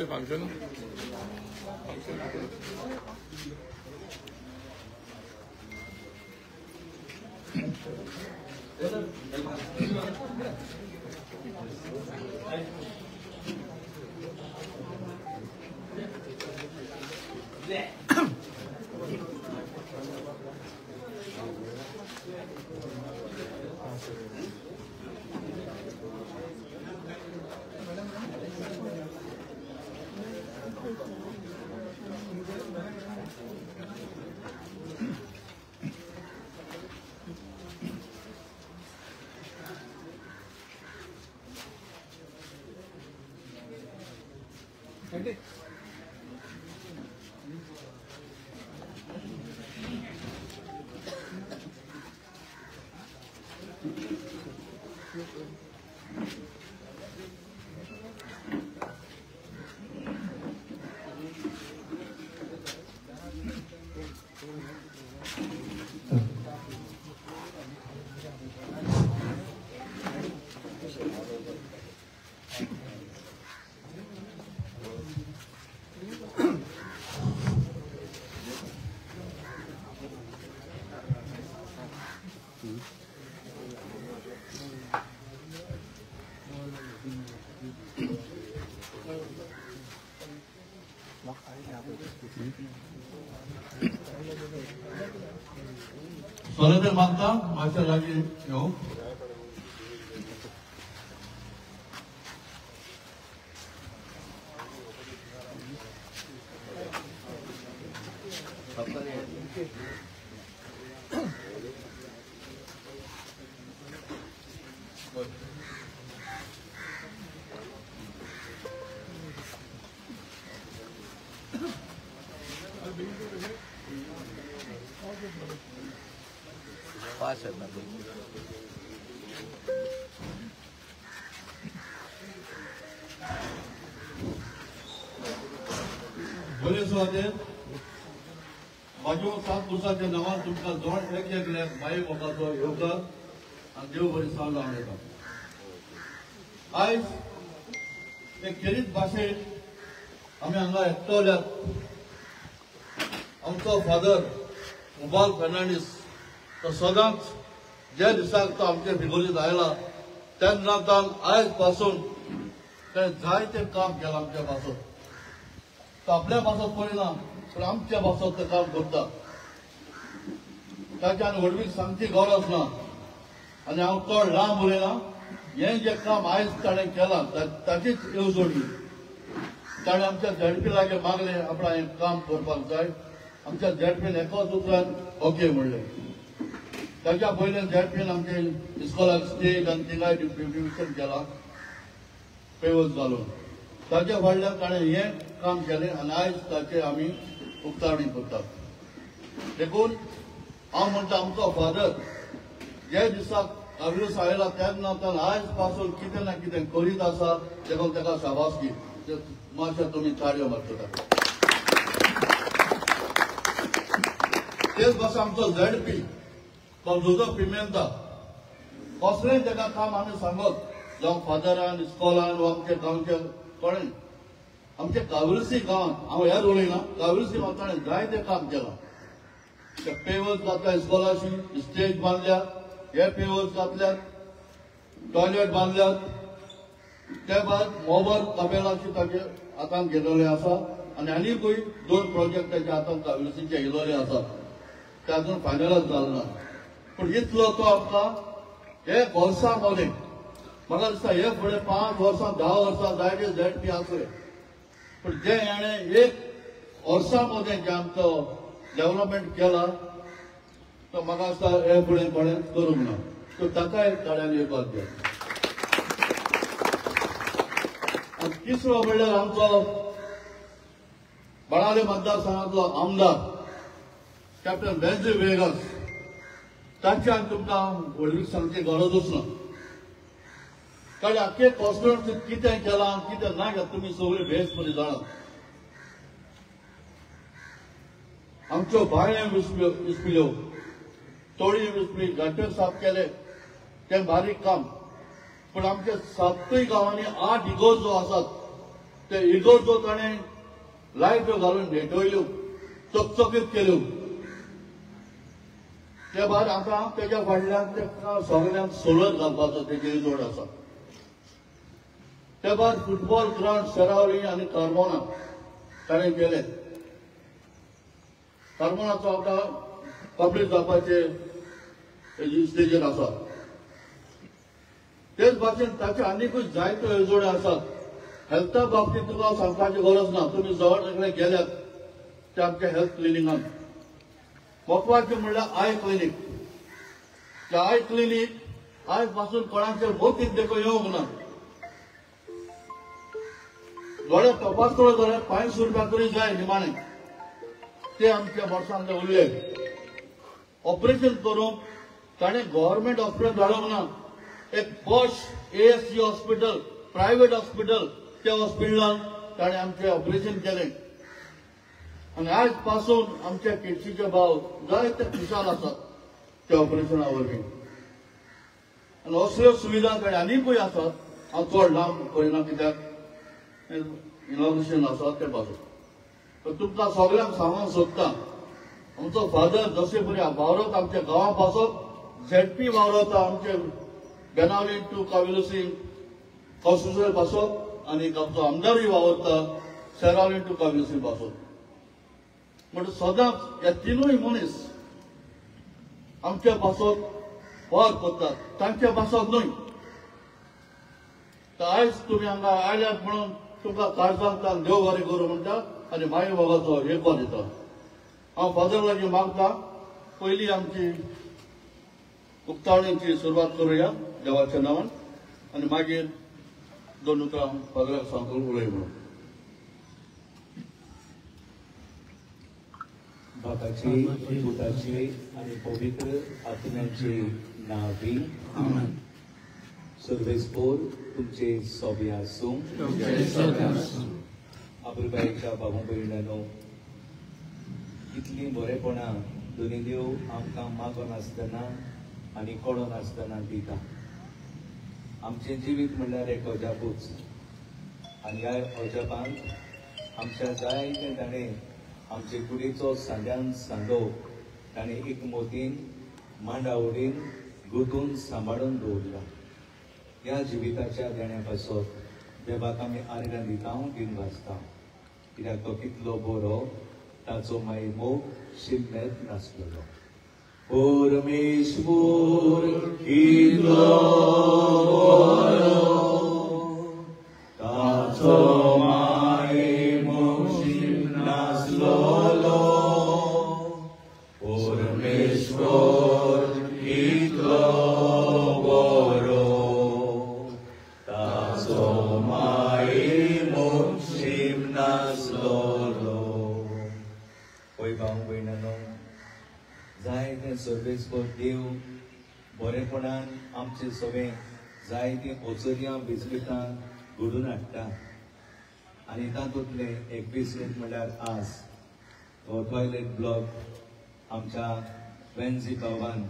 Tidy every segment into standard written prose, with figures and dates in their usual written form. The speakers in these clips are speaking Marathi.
function. Solamente manta, macam lagi, yo. माझ्या 7 दिवसाच्या नावान तुमका जोड एक माई मोगाचो योगदान आणि देव बरी साल लावता आज एक खेरीत भाषेत आम्ही हांगा एकटवल्यात आमचो फादर उबाल फर्नांडीस तो सदांच ज्या दिसाक तो आमच्या भिगोलीत आयला तेन्नातान आयज पासून ते जायते काम केला आमच्या पासून तो आपल्या पासत पडिना पण आमच्या पासत ते काम करता ताच्यान व्हडवीक सांगची गरज ना आणि हांव चड लांब उलयना हें जें काम आयज ताणें केलां ताचीच येवजोडी ताणें आमच्या झडपी लागे मागले आपणा हें काम करपाक जाय आमच्या झडपीन एकच उतरान ओके म्हणलें ताच्या पयलें झडपीन आमचे इस्कॉलाक स्टेज आनी थिंगाय डिस्ट्रिब्युशन केलां पेवज घालून ताच्या फाटल्यान ताणें हें काम केलें आनी आयज ताचे आमी उक्तावणी करतात देखून हांव म्हणटा आमचो फादर जे दिसाक काविरूस आयला तेन्ना आयज पासून कितें ना कितें करीत आसा देखून ताका शाबासकी मातशें तुमी ताळयो मारतात तेच भाशेन आमचो झडपी तो जोजो पिमेंता कसलेंय ताका काम आमी सांगत जावं फादरान इस्कॉलान वा आमच्या गांवच्या कोणें आमच्या काविरूसी गांवांत हांव हेर उलयना काविरूसी गांवांत ताणें जायतें काम केलां ते पेवर्स घातल्या इस्कॉलाची स्टेज बांदल्या हे पेवर्स घातल्यात टॉयलेट बांदल्यात ते भायर मोबर कपेलाची ताचे हातांत घेतलेले आसा आनी आनीकूय 2 प्रोजेक्ट ताच्या हातांत काविरूसीचे येयलेले आसा ते अजून फायनलच जालें ना पूण इतलो तो आमकां हे वर्सां मदें म्हाका दिसता हे फुडें 5 वर्सां 10 वर्सां जायते झडपी आसले पण जे हेणें एक वर्सां मदें जे आमचो डेव्हलपमेंट केला तो म्हाका दिसता हे फुडें कोणें करूंक ना सो ताकाय ताळ्यान येवपाक जाय आनी तिसरो म्हणल्यार आमचो बळाले मतदारसंघातलो आमदार कॅप्टन बेंझी वेगस तांच्यान तुमकां व्हडली सांगची गरजूच ना. कारण आख्खे कॉन्स्टिट्युएन्सींत कितें केलां कितें ना केलां तुमी सगळे बेसपणी जाणात. आमच्यो बांयो विस्पिल्यो, तोळी विस्पली, गटर साफ केले, तें बारीक काम. पण आमच्या 7 गांवांनी 8 इगोर्जो आसात, ते इगोर्जो ताणें लायट्यो घालून भेटयल्यो, चकचकीत केल्यो. ते भायर आतां तेच्या फाटल्यान तेका सगळ्यांक सोलर घालपाचो तेजेर जोड आसा. ते भायर फुटबॉल ग्राउंड शेरावली आनी कार्बोना ताणें केले. कार्बोनाचो आतां कंप्लीट जावपाचे स्टेजीर आसा. तेच भाशेन ताचे आनीकूय जायत्यो येवजण्यो आसात. हेल्था बाबतींत तुका सांगपाची गरज ना. तुमी जवळ सगळे गेल्यात ते आमच्या हेल्थ क्लिनिकान. महत्वाचें म्हणल्यार आय क्लिनीक. त्या आय क्लिनीक आयज पासून कोणाचेर भोवतीक देखून येवंक ना. दोळे तपासतलो जाल्यार 500 रुपया तरी जाय निमाणें. ते आमच्या बोर्सांत उरले. ऑपरेशन करूंक ताणें गव्हर्नमेंट हॉस्पिटल धाडूंक ना. एक posh ASC hospital, private hospital, त्या हॉस्पिटलान ताणें आमचें ऑपरेशन केलें. आनी आयज पासून आमच्या किडशीचे भाव जायते खुशाल आसात त्या ऑपरेशना वरवीं. आनी असल्यो सुविधा ताणें आनीकूय आसात. हांव चड लांब करिना कित्याक इनॉग्रेशन आसा ते पासून. पण तुमकां सगळ्यांक सांगूंक सोदता, आमचो फादर जशे बरी वावरत आमच्या गांवां पासत ZP वावरता आमचे बेनावली टू काविलसी कॉन्स्टिट्युएन्सी पासत आनी आमचो आमदारूय वावरता शेरावली टू काविलसी पासत. म्हणजे सदांच ह्या तिनूय मनीस आमच्या पासत वावर करतात, तांच्या पासत न्हय. तर आयज तुमी हांगा आयल्यात म्हणून तुमकां काळजांतल्यान देव बरें करूं म्हणटा आनी माय बाबाचो येको दिता. हांव फादर लागीं मागता, पयलीं आमची उक्तावणेची सुरवात करुया देवाच्या नांवान आनी मागीर 2 उतरां फादराक सांगून उलय म्हणून. बापाची, पुताची आणि पवित्र आत्म्याची नावी. सर्वेस्पोर तुमचे सोबे आसूं. आपुरबायेच्या बाबू भयणांनो, इतली बरेपणां दोनी देव आमकां मागोन आसतना आनी कळोन आसतना दिता. आमचें जिवीत म्हणल्यार एक अजापूच. आनी ह्या अजापांत आमच्या जायते ताणें आमचे कुडीचो सांड्यान सांडो ताणें एक मोतीन मांडावडीन गुंतून सांबाळून दवरला. ह्या जिविताच्या देण्या पासत देवाक आमी आर्गां दिता, दिन वाचता. कित्याक तो कितलो बरो, ताचो मागीर मोग शिगम्यात नासलेलो. परमेश्वर कितलो बरो, ताचो मागीर मोग शिगम्यात नासलेलो. परमेश्वर कितलो बरो, ताचो मागीर मोग शिगम्यात नासलेलो. पळय भाव भयणांनो, जायते सर्वेस्पोर देव बरेपणान आमचे सगळे जायती ओचऱ्यां बिजलितां घडून हाडटा. आनी तातूंतले 21 म्हणल्यार आज हो टॉयलेट ब्लॉक आमच्या वेन्झी बाबान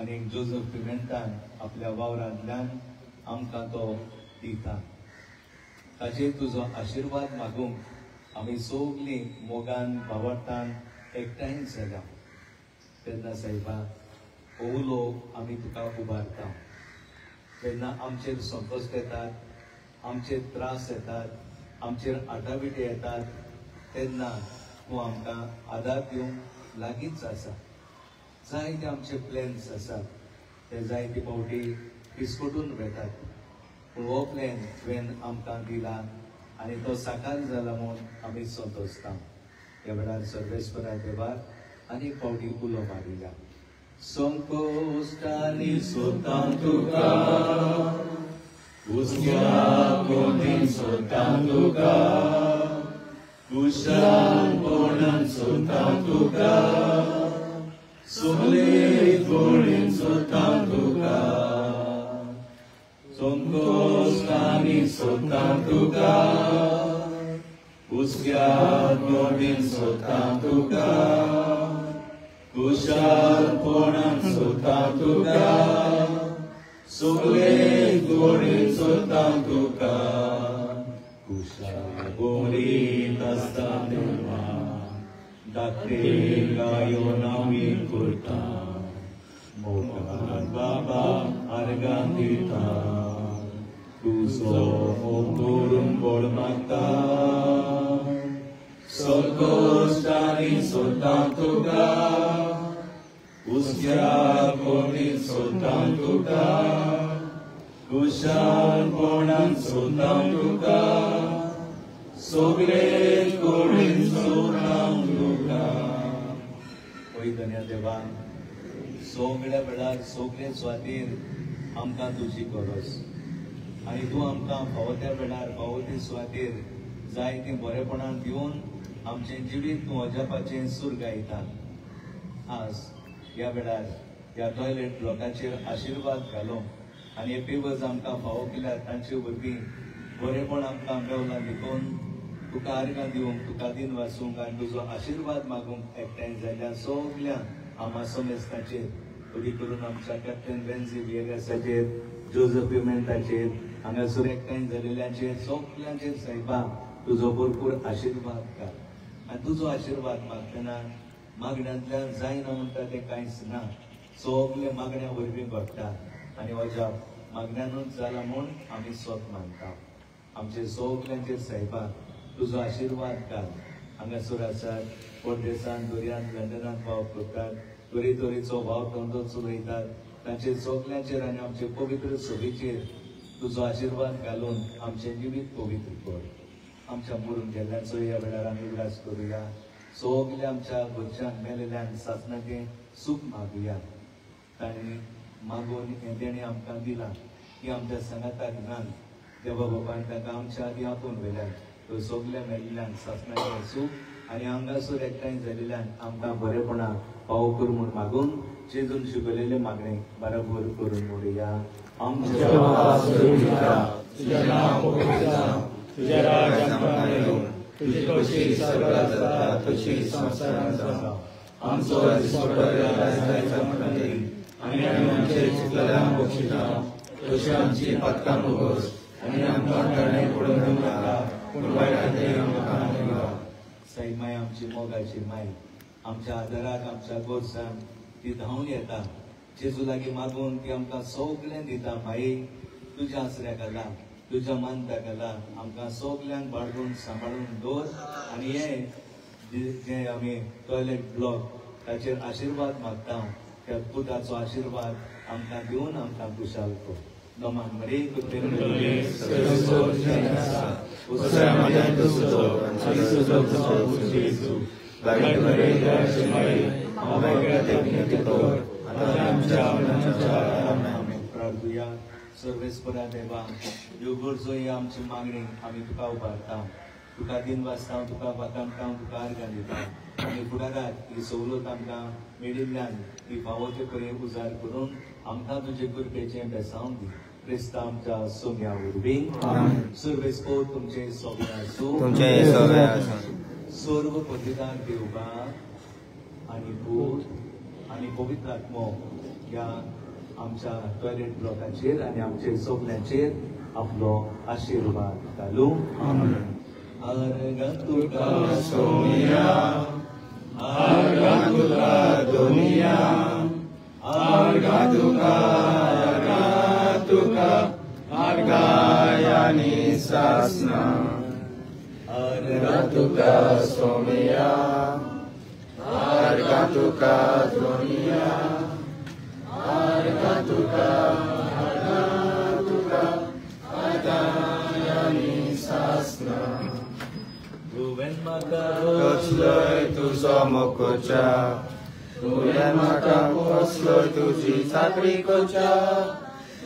आनी जोझफ पिमेंतान आपल्या वावरांतल्यान आमकां तो दिता. ताचेर तुजो आशिर्वाद मागूंक आमी सगळीं मोगान भावार्थान एकठांय जाल्या. तेन्ना सायबा हो उलोव आमी तुका उबारता. जेन्ना आमचेर संकश्ट येतात, आमचेर त्रास येतात, आमचेर आटाविटी येतात, तेन्ना तूं आमकां आदार दिवंक लागींच आसा. जायते आमचे प्लॅन्स आसात, ते जायते फावटी फिसकटून वेतात. पूण हो प्लॅन तुवें आमकां दिला आनी तो साकार जाला म्हूण आमी संतोसता. ह्या वेळार सर्वेस्परा देवाक आनी फावटी उलो मारिला. संकोश्टांनी सोदता तुका, हुस्क्या कोंडीन सोदता तुका, कुशलपणान सोदता तुका सगळे गोडीन सोदता तुका संकोश्टांनी सोदता तुका उसक्या गोडीन सोदता तुका कुशलपणान सोदता तुका सगळे गोडीन सोदता तुका कुशल गोडीत आसता देवा धाकटे गायो नावी करता मोगान बाबा आर्गां दिता तुजो मोग करून बोड मागता संकोश्टांनी सोदता तुका उसक्या गोडीन सोदता तुका कुशलपणान सोदता तुका सगळे गोडीन सोदता तुका ओय धन्य देवा सगळ्या वेळार सगळे सुवातेर आमकां तुजी गरज आनी तूं आमकां फावो त्या वेळार फावो ते सुवातेर जाय तें बरेपणान दिवन आमचें जिवीत तूं अजापाचें सूर गायता आज ह्या वेळार ह्या टॉयलेट ब्लॉकाचेर आशिर्वाद घालो आनी हे पेवर्स आमकां फावो केल्यात तांचे वरवीं बरेपण आमकां मेवलां देखून तुका आर्गां दिवंक तुका दिन वाचूंक आनी तुजो आशिर्वाद मागूंक एकठांय जाल्ल्या सगळ्या आमा समेस्ताचेर थोडी करून आमच्या कॅप्टन वेन्सी विएगासाचेर जोझफ पिमेंटाचेर हांगासर एकठांय जाल्ल्यांचेर सगळ्यांचेर सायबा तुजो भरपूर आशिर्वाद घाल आनी तुजो आशिर्वाद मागतना मागण्यांतल्यान जायना म्हणटा तें कांयच ना सगळे मागण्या वरवीं घडटा आनी अजाप मागण्यांनूच जाला म्हूण आमी स्वत मानता आमचे सगळ्यांचेर सायबा तुजो आशिर्वाद घाल हांगासर आसात परदेसांत दर्यांत लंडनांत भाव करतात तरेतरेचो भाव धंदो चलयतात तांचे सगळ्यांचेर आनी आमचे पवित्र सभेचेर तुजो आशिर्वाद घालून आमचें जिवीत पवित्र कर आमच्या मरून गेल्ल्यांचो ह्या वेळार आमी उलास करुया सगळ्या आमच्या घरच्यांक मेलेल्यांक सासणाचें सूख मागुया तांणी मागून हें तेणें आमकां दिलां की आमच्या सांगाताक ज्ञान देवा बाबान ताका आमच्या आदी आपोवन व्हेल्यान तो सगळ्या मेल्ल्यांक सासणाचें सूख आनी हांगासर एकठांय जाल्ल्यांक आमकां बरेपणां फावो कर म्हूण मागून जेजून शिकयलेले मागणे बराबर करून मोडया आमच्या तुझें नांव पवित्र जावं तुजें राज आमकां मेळूं तुजी कशी स्वर्गांत जाता तशी संवसारांत जावं आमचो दिसपडो आयज आमकां दी आनी आमी आमचे चुकलेल्यांक बक्षिता तशी आमची पातकां भोगोस आनी आमकां टर्णे पडूंक नाका पूण वायटांतल्यान आमकां निवार सैमाय आमची मोगाची माय आमच्या आदाराक आमच्या गोरसांक ती धांवन येता जेजू लागीं मागून ती आमकां सगळें दिता माये तुज्या आसऱ्याक घाला तुज्या मानताक घाला आमकां सगळ्यांक बाळगून सांबाळून दवर आनी हे जे आमी टॉयलेट ब्लॉक ताचेर आशिर्वाद मागता त्या पुताचो आशिर्वाद आमकां दिवन आमकां खुशाल कर नमान मरे प्रार्थुया सर्वेस्परा देवा ह्यो गरजो आमची मागणी आमी तुका उबारता तुका दिन वाचता तुका वातांता तुका आर्गां दिता आनी फुडाराक ही सवलत आमकां मेळिल्ल्यान ही फावो ते पर्यंत उजार करून आमकां तुजे कृपेचें बेसांव दी क्रिस्ता आमच्या सोम्या वरवीं सर्वेस्पो तुमचे सोबे आसूं सर्व पतिदार देवबा आनी भूत आनी पवित्र आत्मो ह्या आमच्या टॉयलेट ब्लॉकाचेर आनी आमचे सगळ्यांचेर आपलो आशिर्वाद घालूं आर्गां तुका सोम्या आर्गां तुका दोनिया आर्गां तुका आर्गायानी सासना आर्गां तुका सोम्या आर्गां तुका दोनिया आर्गां तुका आर्गायानी सासना तुवें म्हाका कसलोय तुजो मोकोचा तुवें म्हाका कसलोय तुजी चाकरी कोचा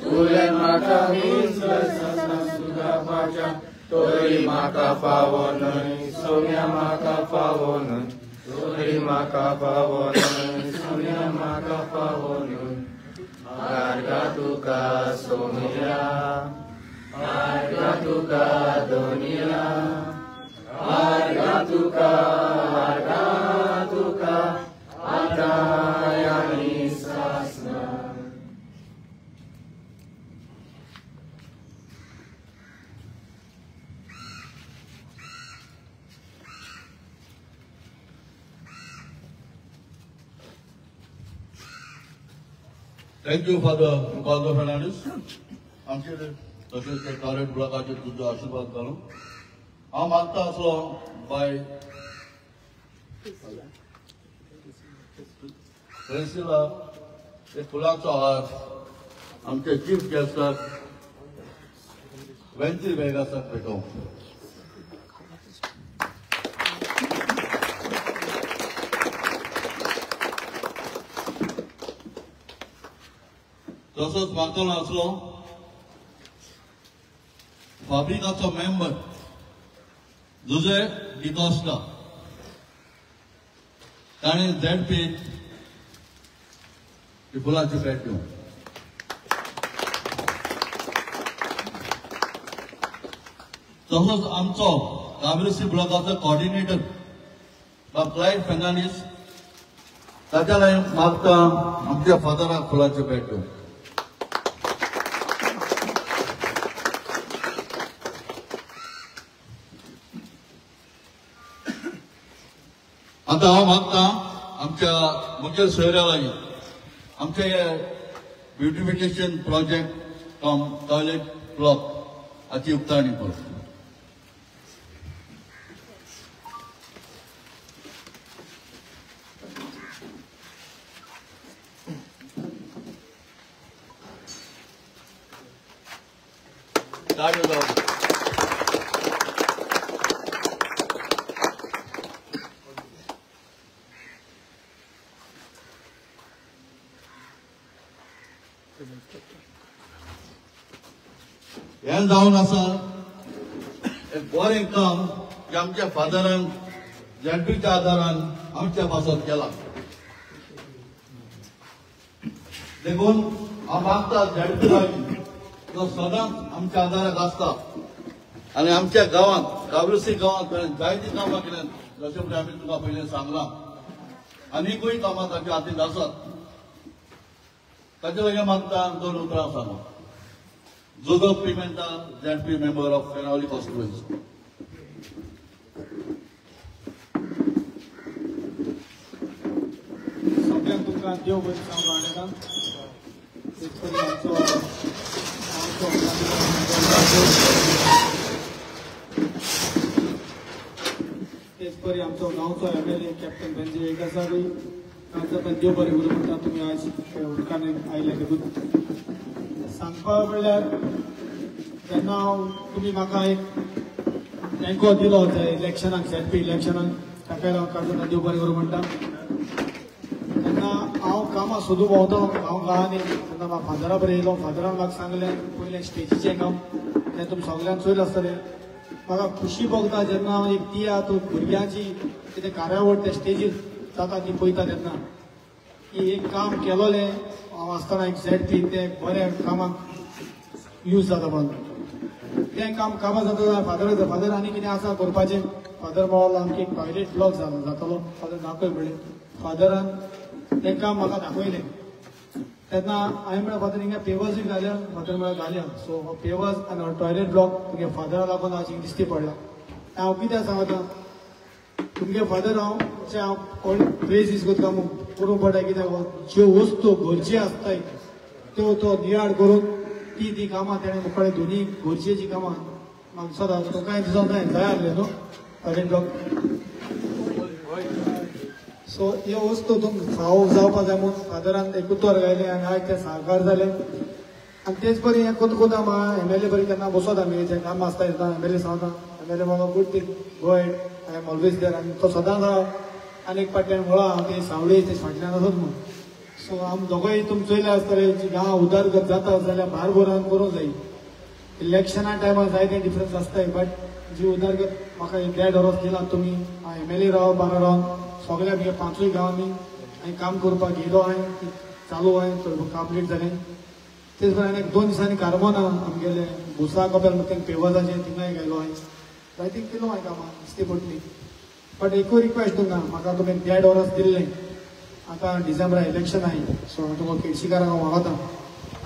तुवें म्हाका सुदापाच्या तोरी म्हाका फावो न्हय सोम्या म्हाका फावो न्हय तोरी म्हाका फावो न्हय सोम्या म्हाका फावो न्हय मार्गा तुका सोम्या मार्गा तुका दोनिया मार्गा तुका आतां आनी सासना. Thank you, Father Ricardo Fernandes. आमचे तसेच ते कार्य ब्लॉकाचे तुझो आशीर्वाद घालून हांव मागता आसलो बाय प्रिन्सिला एक फुलांचो हार आमचे चीफ गेस्टाक वेंची वेगासाक भेटोवंक. तसोच मागतलो आसलो फाब्रिकाचो मेंबर जुजे डिकॉस्टा ताणें झेडपी फुलांची भेट दिवंक. तसोच आमचो काबरेसी ब्लॉकाचो कोऑर्डिनेटर बाब क्लायड फेर्नांडीस ताच्या लागीं मागता आमच्या फादराक फुलांची भेट दिवंक. आता हांव मागता आमच्या मुखेल सोयऱ्या लागीं आमचे ब्युटिफिकेशन प्रोजेक्ट कम टॉयलेट ब्लॉक हाची उक्तावणी करप. ताळयो जावं. हें जावन आसा एक बरें काम जे आमच्या फादरान झेडपीच्या आदारान आमच्या पासत केला. देखून हांव मागता झेडपी लागीं तो सदांच आमच्या आदाराक आसता आनी आमच्या गांवांत काबरेसी गांवांत जायतीं कामां केल्यात जशें फुडें आमी तुका पयलीं सांगलां आनीकूय कामां ताच्या हातींत आसात. ताचे लागीं मागता 2 उतरां सांगूं. जोगप Pimenta ZP member of Fenavali constituency. सगळ्यांक तुमकां देव बरें सांगू आमचो तेच परी आमचो गांवचो MLA कॅप्टन बेंजी वेगासावी तांचो पण देव बरें करूं म्हणटा तुमी आयज उदकान आयले देखून. सांगपाक म्हणल्यार जेन्ना तुमी म्हाका एक टँको दिलो इलेक्शनाक झेडपी इलेक्शनाक ताका लागून देव बरें करूं म्हणटा. तेन्ना हांव कामां सोदूं भोंवता गांवांनी तेन्ना म्हाका फादरा बरें येयलो. फादरान म्हाका सांगलें पयलें स्टेजीचें काम तें तुमी सगळ्यांक चोयल आसतलें. म्हाका खुशी भोगता जेन्ना एक तियात्र भुरग्यांची कितें कार्यावळ त्या स्टेजीर जाता ती पळयता तेन्ना की एक काम केलोलें हांव आसतना एक झेडपी तें बऱ्या कामाक यूज जाता म्हणून तें काम कामां जाता. फादर आनी कितें आसा करपाचें. फादर म्हणलो आमचे एक टॉयलेट ब्लॉक जातालो. फादर दाखय म्हणलें. फादरान तें काम म्हाका दाखयलें. तेन्ना हांवें म्हणलें फादर हिंगा पेवर्सूय घाल्या. फादर म्हळ्यार घाल्या. सो हो पेवर्स आनी हो टॉयलेट ब्लॉक तुगे फादरा लागून आज हिंगा दिश्टी पडला. हांव कितें सांगता तुमगे फादर हांव प्रेज दीस तुका करूंक पडटा कित्याक ज्यो वस्तू गरजे आसताय त्यो तो नियाड करून ती कामां तेणें मुखार दोनी गरजेची कामां म्हाका सदां तुका दिसोन जाय आसलें न्हू टॉयलेट ब्लॉक. सो ह्यो वस्तू तुमकां फावो जावपा जाय म्हणून फादरान एक उतर घायलें आनी आयज तें साकार जालें. आनी तेच बरी हें कोत कोत MLA बरी केन्ना बसोत आमी जें काम आसता MLA सांगता MLA म्हाका good thing go head I am always there. आनी तो सदांच आनीक पाट्यान म्हळा हांव ते सावळे ते फाटल्यान आसत म्हणून. सो आमी दोगांय तुमी चोयले आसतले जी गांव उदरगत जाता जाल्यार भार भरून करूंक जाय. इलेक्शना टायमार जायते डिफरन्स आसताय बट जी उदरगत म्हाका देड वरस दिला तुमी MLA राव बारा रावन सगळ्या म्हगे 5 गांवांनी हांवें काम करपाक गेलो हांवें चालू हांवें कंप्लीट जालें तेच बरें एक 2 दिसांनी कार्बोना आमगेले भुसा कपेल म्हणटा पेवजाचे थिंगाय गेलो हांवें जायती केलो हांवें कामां दिसती पडली बट एकूय रिक्वेस्ट तुमकां म्हाका तुमी देड वरस दिल्लें आतां डिसेंबरा इलेक्शन आय सो हांव तुमकां केळशीकाराक वागता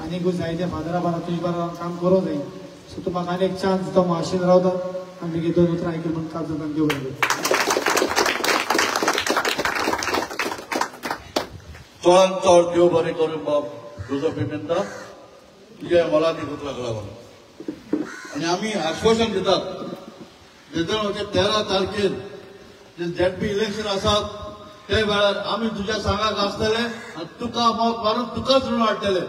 आनीकूय जायते फादरा बारा तुजे बारा काम करूंक जाय सो तुमकां आनी एक चान्स दिता हांव आशेन रावता आनी मागीर 2 उतरां आयकून म्हणून काज जाता देव बरें चड चड देव बरें करून बाब तुजो पिमेंता तुज्या मोलादी उतराक लागून आनी आमी आश्वासन दितात जेन्ना 13 तारखेर जे ZP इलेक्शन आसात ते वेळार आमी तुज्या सांगाक आसतले आनी तुका मत मारून तुकाच ऋण हाडटले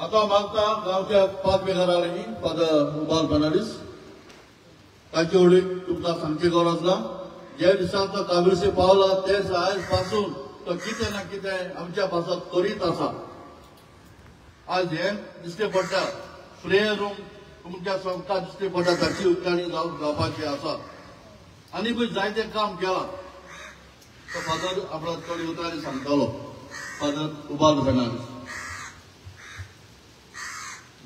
आता मागता गांवच्या 5 बेकारा लागीं फादर उबाल फर्नांडीस ताचे उडीक तुमकां सांगची गरज ना जे दिसा तो काबिरसी पावला ते आयज पासून तो कितें ना कितें आमच्या पासत करीत आसा आज हे दिसते पडटा फ्रे रूम तुमच्या संस्था दिसते पडटा ताची उदकाणी जावपाची आसा आनीकूय जायते काम केलां तो फादर आपल्या थोडी उतरांनी सांगतालो फादर उबाल फर्नांडीस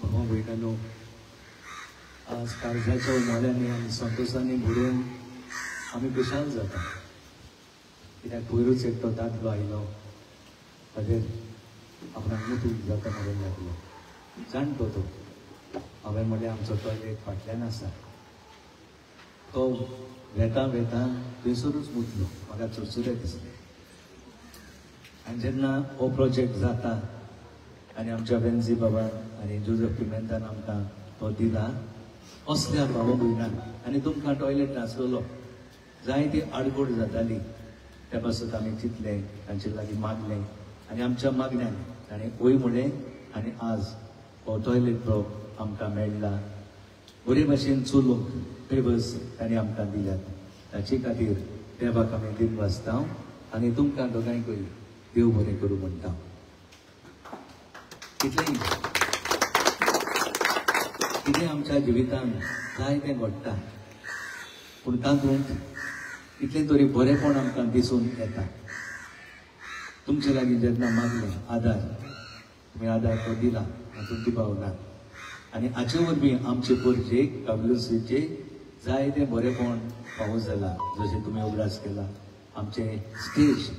भावा भयणांनो आज काळजाच्या उमाळ्यांनी आनी संतोषांनी भरून आमी खुशाल जाता कित्याक पयरूच एकटो दादलो आयलो ताजेर आपणाक मुतूक जाता म्हणून लागलो जाणटो तो हांवें म्हणलें आमचो टॉयलेट फाटल्यान आसा तो वेता वेता थंयसरूच मुतलो म्हाका चुरचुरे दिसले आनी जेन्ना हो प्रोजेक्ट जाता आनी आमच्या बेन्झी बाबान आनी जोझफ पिमेंतान आमकां तो दिला असल्या भावा भयणांक आनी तुमकां टॉयलेट नासलो जायती आडकोड जाताली त्या पासून आमी चिंतलें तांचे लागीं मागलें आनी आमच्या मागण्यान ताणें वय म्हणलें आनी आज हो टॉयलेट तो आमकां मेळ्ळा बरे भाशेन चलूंक पेवर्स ताणें आमकां दिल्यात ताचे खातीर देवाक आमी दिन वाजता आनी तुमकां दोगांयकूय देव बरें करूं म्हणटा कितें आमच्या जिवितांत जायतें घडटा पूण तातूंत इतलें तरी बरेंपण आमकां दिसून येता तुमचे लागीं जेन्ना मागलें आदार तुमी आदार तो दिला तातूंत दिबावना आनी हाचे वरवीं आमचे परजेक काबलुसीचे जायतें बरेंपण पावूं जाला जशें तुमी उगडास केला आमचे स्टेज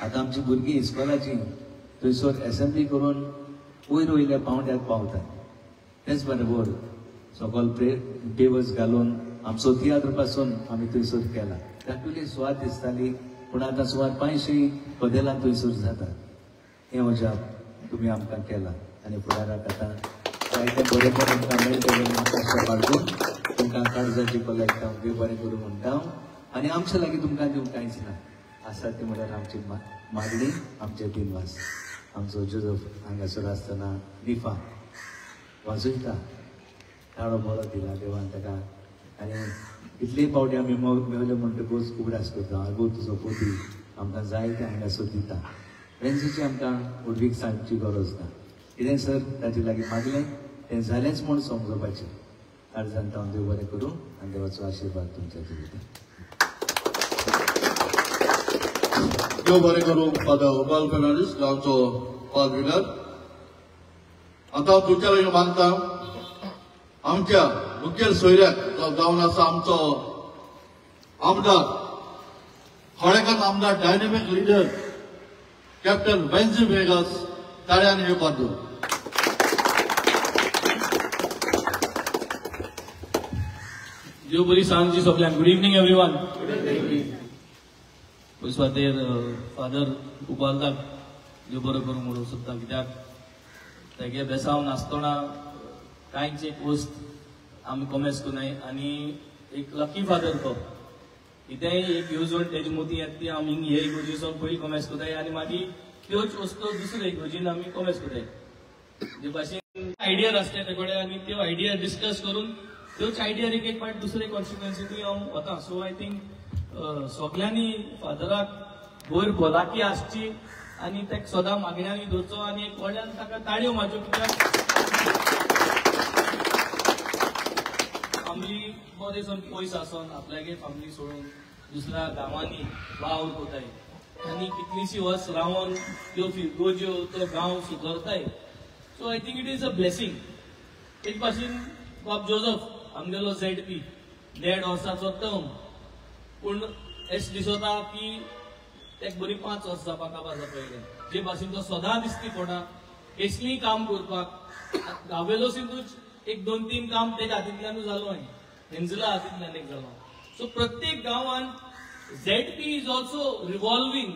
आतां आमची भुरगीं इस्कॉलाचीं थंयसर एसेंब्ली करून वयर वयल्या पावंड्याक पावतात तेच बरोबर सकल पेवर्स घालून आमचो तियात्र पासून आमी थंयसर केला तातूंतली सुवात दिसताली पूण आतां सुवात 500 कदेलां थंयसर जातात हें अजाप तुमी आमकां केलां आनी फुडाराक आतां जायतें बरेंपण आमकां मेळटलें कश्ट काडून तुमकां काळजाची कलेक्ट हांव देव बरें करूं म्हणटा आनी आमचे लागीं तुमकां दिवंक कांयच ना आसा ती म्हळ्यार आमची मागणी आमचे दिनवास आमचो जोझफ हांगासर आसतना निफा वाजयता ताळो बरो दिला देवान ताका आनी इतले फावटी आमी मेवले म्हणटकूच उगडास करता आगो तुजो पोती आमकां जायते हांगासर दिता बेन्झीची आमकां उडवीक सांगची गरज ना कितें सर ताचे लागीं मागलें तें जालेंच म्हूण समजोवपाचें काळजांत हांव देव बरें करूं आनी देवाचो आशिर्वाद तुमच्या जिवितांत देव बरें करूं फादर उबाल फर्नांडीस गांवचो पालविकार आतां हांव तुमच्या लागीं मागता आमच्या मुखेल सोयऱ्याक जावन आसा आमचो आमदार खोडेकार आमदार डायनेमीक लिडर कॅप्टन बेन्झी वेगास ताळ्यान येवपाक दिवं देव बरी सांगची सगळ्यांक गुड इवनिंग एवरीवन सुवातेर फादर उबालताक देव बरो करूं म्हणून सोदता कित्याक तेगे बेसांव नासतना कांयच एक वस्त आमी कॉमेस करूनाय आनी एक लकी फादर तो कितेंय एक येवजण तेजी मोती येता ती आमी हे इगोजीसून पयलीं कॉमेस कोताय आनी मागीर त्योच वस्तू दुसरे इगोजीन आमी कॉमेस कोताय जे भाशेन आयडिया आसता ते कडेन आनी त्यो आयडिया डिस्कस करून त्योच आयडियार एक एक पार्ट दुसरे कॉन्स्टिट्युएन्सींतूय हांव वता सो आय थिंक सगळ्यांनी फादराक वयर भलाकी आसची आनी ताका सदां मागण्यांनी धरचो आनी एक व्हडल्यान ताका ताळयो मारच्यो कित्याक फॅमिली बरे सोन पयस आसून आपल्यागे फॅमिली सोडून दुसऱ्या गांवांनी वावर कोताय आनी कितलींशीं वर्स रावन त्यो फिरगोज्यो तो गांव सुदरताय. So I think it is a blessing. एक भाशेन बाब जोझफ आमगेलो ZP 1.5 वर्साचो टर्म पूण अशें दिसता की तेका बरी 5 वर्स जावपाक काबार पयले. जे भाशेन तो सदां दिसती पडा कसलीय काम करपाक गांवेलो सिंधूच एक 2-3 काम तेच्या हातींतल्यानूच जालो हेंजला हातींतल्यान एक जालो. सो प्रत्येक गांवान ZP is also revolving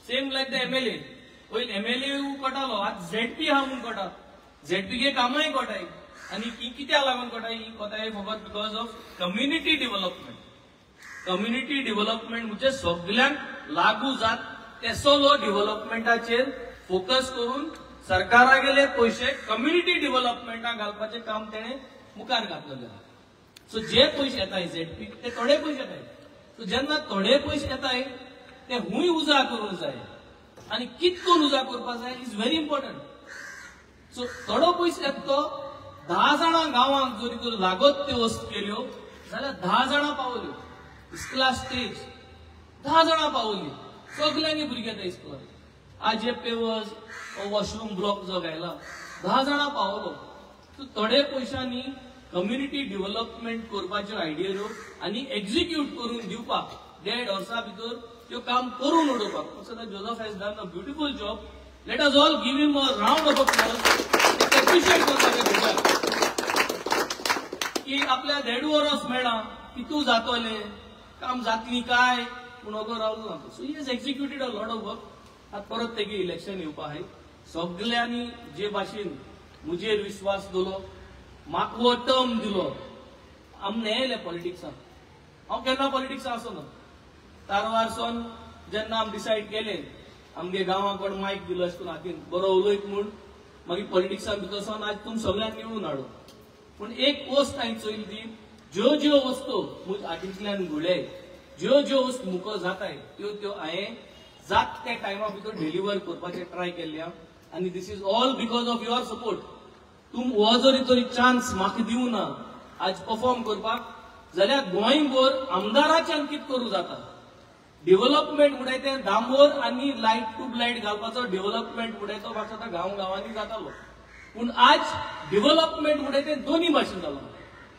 same like the MLA. पयलीं MLA कोटालो आज ZP हा म्हणून कोटा. ZP गे कामाय कोटाय आनी ही कित्याक लागून कोटाय ही कोताय फकत because of community development. Community development म्हणजे सगळ्यांक लागू जात तेसोलो डेव्हलपमेंटाचेर फोकस करून सरकारा गेले पैसे कम्युनिटी डेव्हलपमेंटाक घालपाचें काम तेणें मुखार घातलेलें. सो जे पयशे येताय ZP ते थोडे पयशे येताय. सो जेन्ना थोडे पयशे येताय ते हुंय उजा करूंक जाय आनी कितकोन उजा करपाक जाय इज व्हेरी इम्पॉर्टंट. सो थोडो पयशे येता तो 10 जाणां गांवांक जरी तर लागत त्यो वस्त केल्यो जाल्यार 10 जाणां पावल्यो. इस्कुला स्टेज 10 जाणां पावल्ली सगल्यांनी भुरगे त्या इस्कुलान. आज जे पेवर्स वॉशरूम ब्लॉक जो घायला 10 जाणां पावलो. सो थोडे पयशांनी कम्युनिटी डेव्हलपमेंट करपाच्यो आयडियो आनी एक्झिक्यूट करून दिवपाक 1.5 वर्सां भितर त्यो काम करून उडोवपाक. So the Joseph has done a beautiful job. Let us all give him a round of applause. Appreciate करपाचें भुरग्याक की आपल्या 1.5 वर्स मेळ्ळा कितू जातले काम जातली काय पूण अगो रावलो ना. So he has executed a lot of work. आतां परत तेगे इलेक्शन येवपा आहाय. सगळ्यांनी जे भाशेन मुजेर विश्वास दवरलो म्हाका वो टर्म दिलो आम नेयले पॉलिटिक्सांत. हांव केन्ना पॉलिटिक्सांत आसना. तारवारसून जेन्ना आमी डिसायड केलें आमगे गांवांक कोण मायक दिलो अशें करून हातीन बरो उलयत म्हूण मागीर पॉलिटिक्सांत भितर सावन आज तुम सगळ्यांक निवडून हाडूं. पूण एक वस्त हांवें चोयली ती ज्यो वस्तू हातींतल्यान घोळ्याय ज्यो वस्त मुको जाताय त्यो हांवें जात त्या टायमा भितर डिलिव्हर करपाचें ट्राय केल्ल्या आनी this is all because of your support. तुम हो जरी तरी चान्स म्हाका दिवं ना आज परफॉर्म करपाक जाल्यार गोंयभर आमदाराच्यान कितें करूं जाता. डेव्हलपमेंट म्हणटाय तें डांबोर आनी लायट ट्यूबलायट घालपाचो डेव्हलपमेंट म्हणटाय तो म्हाका गांवांनी जातालो. पूण आज डेव्हलपमेंट म्हणटाय तें दोनी भाशेन जालां.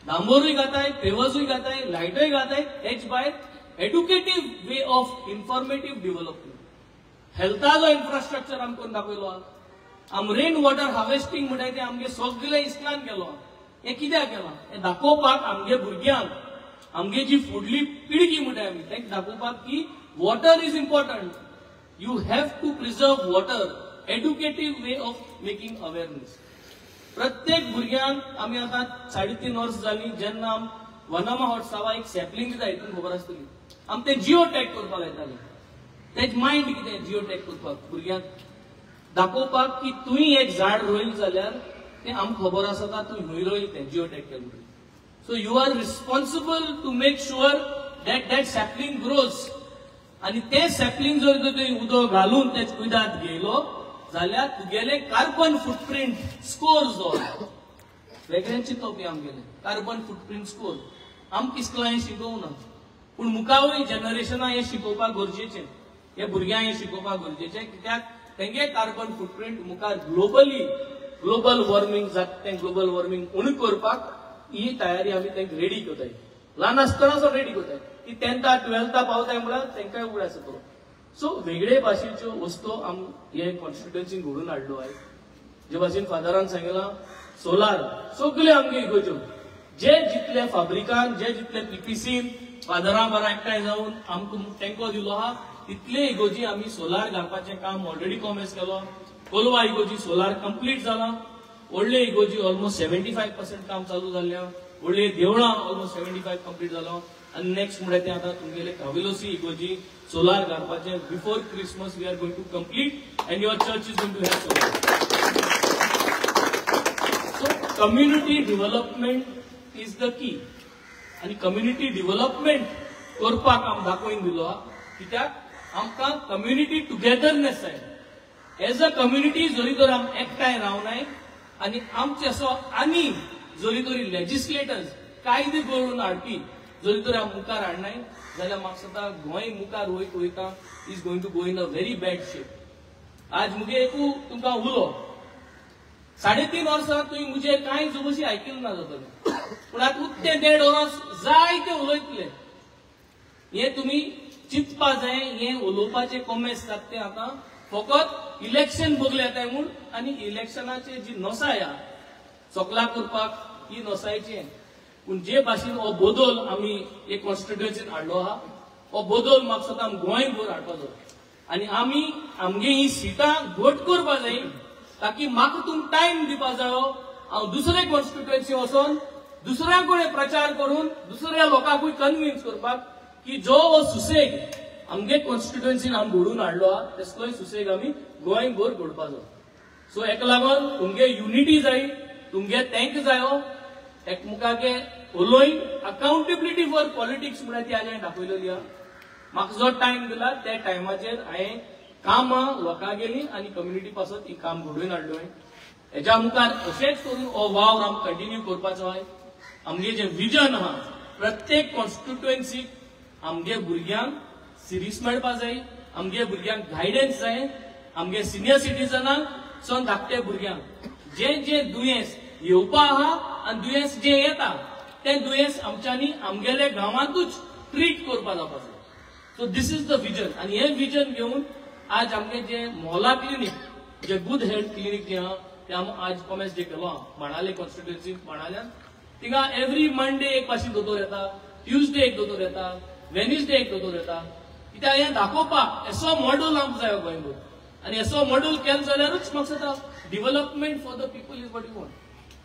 डांबोरूय घाताय पेवर्सूय घाताय लायटूय घाताय हेच भायर एड्युकेटीव वे ऑफ इन्फॉर्मेटीव डेव्हलपमेंट. हेल्थाचो इन्फ्रास्ट्रक्चर आमी करून दाखयलो. आम रेन वॉटर हार्वेस्टिंग म्हणटाय तें आमगे सगळे इस्लान केलो. हें कित्याक केलां हें दाखोवपाक आमगे भुरग्यांक आमगे जी फुडली पिळगी म्हणटाय आमी तांकां दाखोवपाक की water is important. You have to preserve water. Educative way of making awareness. प्रत्येक भुरग्यांक आमी आतां 3.5 वर्स जालीं जेन्ना आम वनमा हॉट्सावा एक सॅपलिंग दिता हितून खबर आसतली आमी तें जिओ टॅग करपाक लायताले. तेज मायंड कितें जिओ टॅग करपाक भुरग्यांक दाखोवपाक की तुवें एक झाड रोयलें जाल्यार तें आमकां खबर आसता तुवें खंय रोयलें तें जिओ टॅग केलें. So you are responsible to make sure that sapling grows. आनी तें सॅपलिंग जर तुवें उदक घालून तेच कुयदाद घेयलो जाल्यार तुगेले कार्बन फुटप्रिंट स्कोर जो वेगळें चिंतप आमगेलें कार्बन फुटप्रिंट स्कोर आमकां इस्कुलां हें शिकोवना. पूण मुखावय जनरेशनां हें शिकोवपाक गरजेचें. हे भुरग्यांक हें शिकोवपाक गरजेचें कित्याक तेंगे कार्बन फुटप्रिंट मुखार ग्लोबल वॉर्मिंग जाता तें ग्लोबल वॉर्मिंग उणें करपाक ही तयारी आमी तांकां रेडी करताय. ल्हान आसतनाचो रेडी करताय. ती 10th 12th पावताय म्हळ्यार तांकांय उगड आसा तो. सो वेगळे भाशेच्यो वस्तू आम हे कॉन्स्टिट्युएन्सीन घडून हाडलो आयज. जे भाशेन फादरान सांगलां सोलार सगळे आमगे इगोज्यो जे जितले फाब्रिकान जे जितले PPCन फादरां बरा एकठांय जावन आमकां तेंको दिलो आहा तितले इगोजी आमी सोलार घालपाचें काम ऑलरेडी कॉमेस केलो. कोलवा इगोजी सोलार कंप्लीट जाला. व्हडले इगोजी ऑलमोस्ट 75% काम चालू जाल्ल्या. व्हडले देवळां ऑलमोस्ट 75 कंप्लीट जालो. आनी नेक्स्ट म्हणल्यार तें आतां तुमगेले काविलोसी इगोजी सोलार घालपाचें before Christmas we are going to complete and your church is going to have solar. So community development is the key. आनी कम्युनिटी डेव्हलपमेंट करपाक आमी दाखोवन दिलो कित्याक आमकां कम्युनिटी टुगेदरनेस जाय. एज अ कम्युनिटी जरी तर आम एकठांय रावनाय आनी आमचे असो आनी जरी तरी लेजिस्लेटर्स कायदे करून हाडपी जरी तर आम मुखार हाडनाय जाल्यार म्हाका दिसता गोंय मुखार वयता वयता is going to go in a very bad shape. आज मुगे एकू तुमकां उलो 3.5 वर्सां तुवें मुझे कांय जबशी आयकिल्लें ना जातलें, पूण आतां उरते 1.5 वरां जायते उलयतले. हे तुमी चिंतपा जाय, हे उलोवपाचे कॉमेंट्स जाता ते आतां फकत इलेक्शन बगले येताय म्हूण आनी इलेक्शनाचे जी नोसाय आहा चोकला करपाक ही नोसायची. पूण जे भाशेन हो बदल आमी एक कॉन्स्टिट्युएन्सीन हाडलो आहा हो बदल म्हाका दिसता गोंयभर हाडपाचो आनी आमी आमगे ही सिटां घट करपा जाय ताकी म्हाका तुमकां टायम दिवपा जायो. हांव दुसरे कॉन्स्टिट्युएन्सी वचोन दुसऱ्यांकडे प्रचार करून दुसऱ्या लोकांकूय कन्विन्स करपाक की जो हो सुसेग आमगे कॉन्स्टिट्युएन्सीन आमी घडून हाडलो आहा तेसलोय सुसेग आमी गोंयभर घडपाचो. सो हेका लागून तुमगे युनिटी जाय, तुमगे थँक जायो, एकमुखागे उलोवन अकाउंटेबिलिटी फॉर पॉलिटिक्स म्हणून ती हांवें दाखयलेली आहा. म्हाका जो टायम दिला त्या टायमाचेर हांवें कामां लोकां गेली आनी कम्युनिटी पासून ही काम घडोवन हाडलो. हेच्या मुखार अशेंच करून हो वावर आमकां कंटिन्यू करपाचो आहे. आमगे जे विजन आहा प्रत्येक कॉन्स्टिट्युएन्सीक आमगे भुरग्यांक सिरीज मेळपा जाय, आमगे भुरग्यांक गायडन्स जाय, आमगे सिनियर सिटीजनांक सोन धाकटे भुरग्यांक जे जे दुयेंस येवपा आहा आनी दुयेंस जे येता ते दुयेंस आमच्यांनी आमगेले गांवांतूच ट्रीट करपा जावपाचो. So this is the vision आनी हे विजन घेवन आज आमगे जे मोला क्लिनीक जे गुड हेल्थ क्लिनीक जे आहा ते आमी आज कॉमेंस डे केलो आहा माणाले कॉन्स्टिट्युएन्सी माणाल्यान. थिंगा एवरी मंडे एक भाशेन दोतोर येता, ट्युजडे एक दोतोर येता, वेनिसडे एक दोतोर येता. कित्याक हें दाखोवपाक असो मॉडेल आमकां जायो गोंयभर आनी असो मॉडेल केलो जाल्यारूच म्हाका दिसता development for the people is what you want.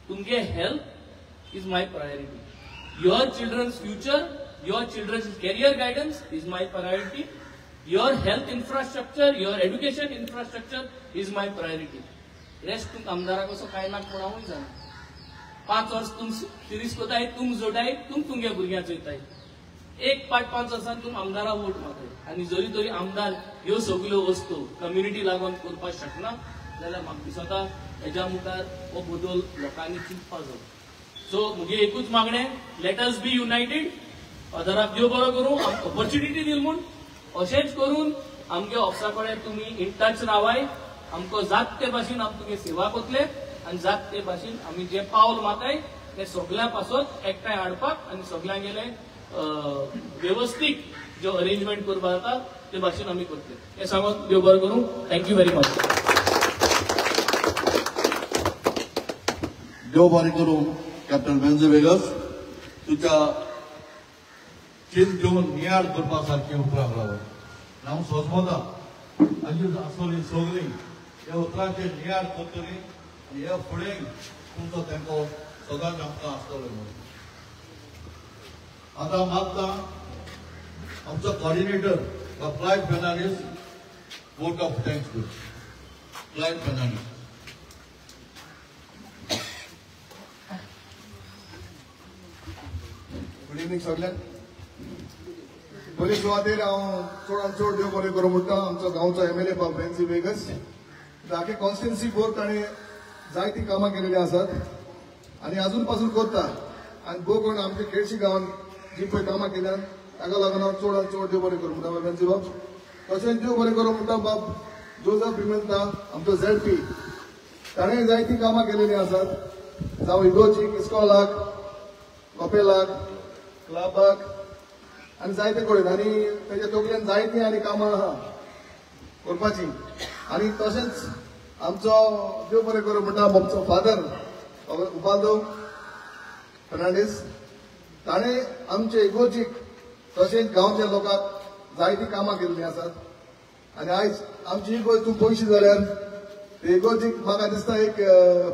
तुमगे health is my priority, your children's future, your children's career guidance is my priority, your health infrastructure, your education infrastructure is my priority. Rest तुमकां आमदाराक असो कांय नाक म्हूण हांवूय जाणा. 5 वर्स तुम सिरीज कोताय, तुम जोडाय, तुमगे भुरग्यां चोयताय. एक 5 वर्सान तुम आमदारा वोट मागताय आनी जरी तरी आमदार ह्यो सगल्यो वस्तू कम्युनिटी लागून करपाक शकना जाल्यार म्हाका दिसता हेच्या मुखार हो बदल लोकांनी चिंतपाक जाय. सो म्हगे एकूच मागणें, लेट अस बी युनायटेड. फादराक देव बरो करूं, आमकां ऑपॉर्च्युनिटी दिली म्हूण अशेंच करून आमगे ऑफिसा कडेन तुमी इन टच रावाय. आमकां जात ते भाशेन आमी तुगे सेवा करतले आनी जात ते भाशेन आमी जे पावल माताय ते सगळ्यां पासून एकठांय हाडपाक आनी सगळ्यांगेले व्यवस्थीत जो अरेंजमेंट करपा जाता ते भाशेन आमी करतले. हें सांगून देव बरो करूं. Thank you very much. देव बरें करूं कॅप्टन बेन्झी वेगस. तुझ्या चिंत घेवन नियाळ करपा सारखी उतरां लागला. हांव सोजमोता हाजी आसतली सगळीं ह्या उतरांचेर नियाळ करतली आनी ह्या फुडें तुमचो तेंको सदांच आमकां आसतलो म्हणून. आतां मागता आमचो coordinator Clyde Fernandes vote of thanks दिवं. क्लायड फेर्नांडीस. गुड इव्हनिंग सगळ्यांक. बरे सुवातेर हांव चडांत चड देव बरें करूं म्हणटा आमचो गांवचो MLA बाब बेन्झी वेगस. आख्या कॉन्स्टिट्युएन्सी भर ताणें जायतीं कामां केलेलीं आसात आनी अजून पासून करता. आनी भोव कोण आमच्या केळशी गांवांत जी पळय कामां केल्यात ताका लागून हांव चडांत चड देव बरें करूं म्हणटा बाब बेन्झी बाब. तशेंच देव बरें करूं म्हणटा बाब जोझफ पिमेंता आमचो ZP. ताणें जायतीं कामां केलेलीं आसात जावं इगोर्जीक, इस्कॉलाक, कपेलाक, क्लबाक आनी जायते कडेन. आनी तेच्या तकलेन जायतीं आनी कामां आहा करपाची. आनी तशेंच आमचो देव बरें करूं म्हणटा आमचो फादर उपालदेव फेर्नांडीस. ताणें आमचे इगोर्जीक तशेंच गांवच्या लोकांक जायतीं कामां केल्लीं आसात. आनी आयज आमची इगोर्ज तूं पयशी जाल्यार ते इगोर्जीक म्हाका दिसता एक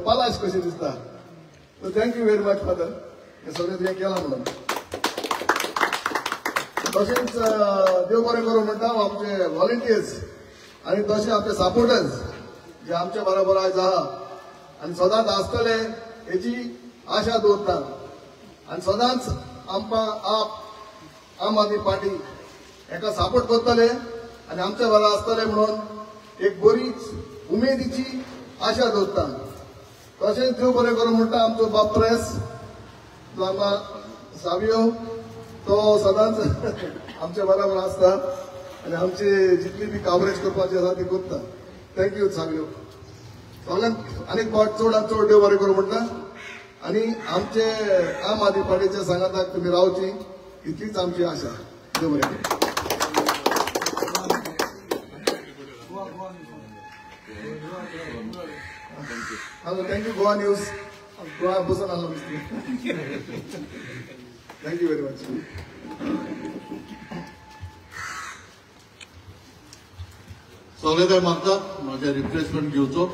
पालाश कशी दिसता. So thank you very much father हें सगळें तुवें केलां म्हणून. तशेंच देव बरें करूं म्हणटा आमचे व्हॉलंटियर्स आनी तशें आमचे सपोर्टर्स जे आमचे बरोबर आयज आहा आनी सदांच आसतले हेची आशा दवरता. आनी सदांच आमकां आम आदमी पार्टी हेका सपोर्ट करतले आनी आमच्या बरोबर आसतले म्हणून एक बरीच उमेदीची आशा दवरता. तशेंच देव बरें करूं म्हणटा आमचो बाप प्रेस जो आमकां सावियो तो सदांच आमच्या बरोबर आसता आनी आमची जितली बी कवरेज करपाची आसा ती करता. थँक्यू सावियो. सगळ्यांक आनीक फावट चड चड देव बरें करूं म्हणटा आनी आमचे आम आदमी पार्टीच्या सांगाताक तुमी रावची इतलीच आमची आशा. देव बरें करूं. Thank you Goa news. गोवा बसून आलो थँक्यू व्हेरी मच. सगळे काय मागतात माझे रिप्लेसमेंट घेवचो.